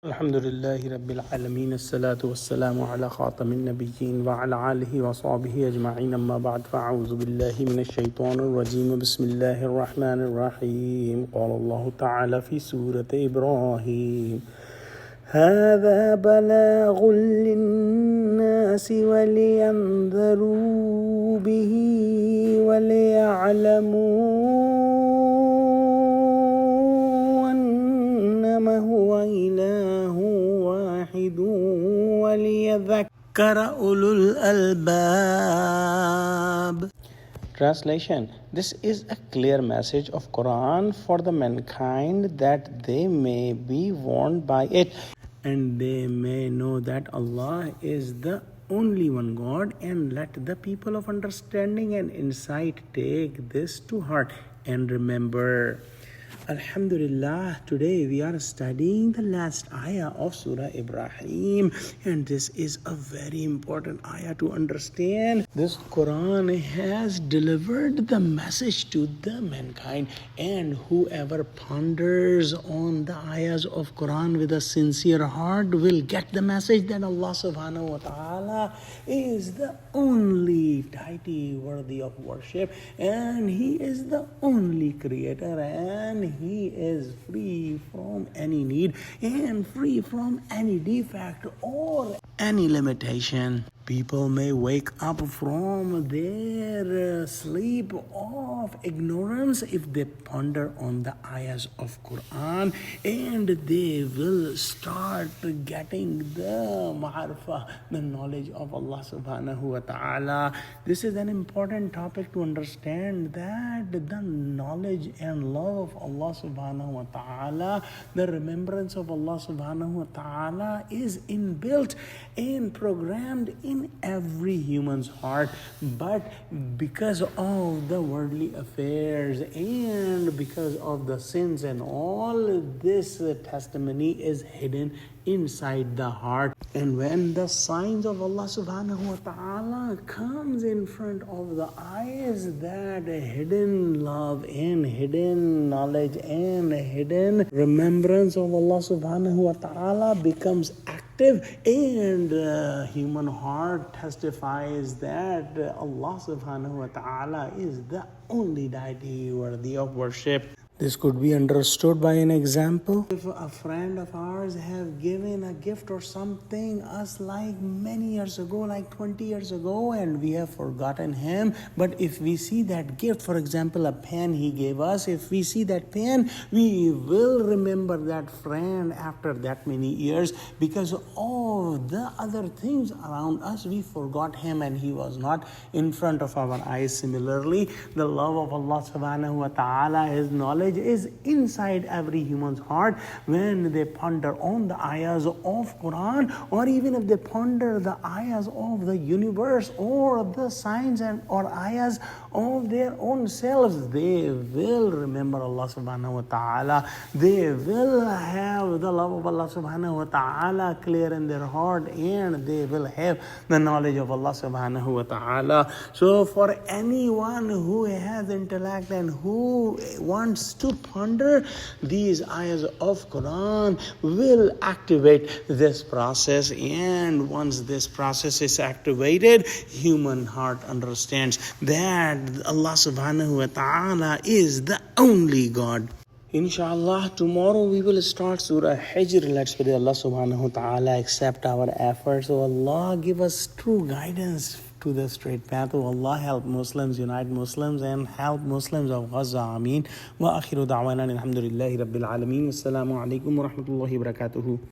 Alhamdulillahi Rabbil Alameen, As-salatu was-salamu ala khatamin nabiyyin wa ala alihi wa sahbihi ajma'in, amma ba'd, fa'a'udhu billahi minash shaitanir rajim, bismillahir rahmanir rahim. Qala Allahu ta'ala fi Surah Ibrahim, هذا بلاغ للناس ولينذروا به وليعلموا أنما هو إله واحد وليذكر أولو الألباب. Translation: This is a clear message of Quran for the mankind that they may be warned by it and they may know that Allah is the only one God, and let the people of understanding and insight take this to heart and remember. Alhamdulillah, today we are studying the last ayah of Surah Ibrahim, and this is a very important ayah to understand. This Quran has delivered the message to the mankind, and whoever ponders on the ayahs of Quran with a sincere heart will get the message that Allah subhanahu wa ta'ala is the only deity worthy of worship, and He is the only creator, and He is free from any need and free from any defect or any limitation. People may wake up from their sleep of ignorance if they ponder on the ayahs of Quran, and they will start getting the ma'arifah, the knowledge of Allah subhanahu wa ta'ala. This is an important topic to understand, that the knowledge and love of Allah subhanahu wa ta'ala, the remembrance of Allah subhanahu wa ta'ala is inbuilt and programmed in every human's heart, but because of the worldly affairs and because of the sins and all, this testimony is hidden inside the heart. And when the signs of Allah subhanahu wa ta'ala comes in front of the eyes, that hidden love and hidden knowledge and hidden remembrance of Allah subhanahu wa ta'ala becomes active, and human heart testifies that Allah subhanahu wa ta'ala is the only deity worthy of worship. This could be understood by an example. If a friend of ours have given a gift or something us like many years ago, like 20 years ago, and we have forgotten him, but if we see that gift, for example, a pen he gave us, if we see that pen, we will remember that friend after that many years, because of the other things around us, we forgot him and he was not in front of our eyes. Similarly, the love of Allah subhanahu wa ta'ala, His knowledge is inside every human's heart. When they ponder on the ayahs of Quran, or even if they ponder the ayahs of the universe or the signs and or ayahs of their own selves, they will remember Allah subhanahu wa ta'ala. They will have the love of Allah subhanahu wa ta'ala clear in their heart, and they will have the knowledge of Allah subhanahu wa ta'ala. So for anyone who has intellect and who wants to ponder, these ayahs of Quran will activate this process, and once this process is activated, human heart understands that Allah subhanahu wa ta'ala is the only God. Inshallah, tomorrow we will start Surah Hijr. Let's pray Allah subhanahu wa ta'ala accept our efforts. Oh Allah, give us true guidance to the straight path. Oh Allah, help Muslims, unite Muslims, and help Muslims of Gaza. Ameen. Wa akhiru da'wana alhamdulillahi rabbil alameen. Wassalamu alaikum wa rahmatullahi wa barakatuhu.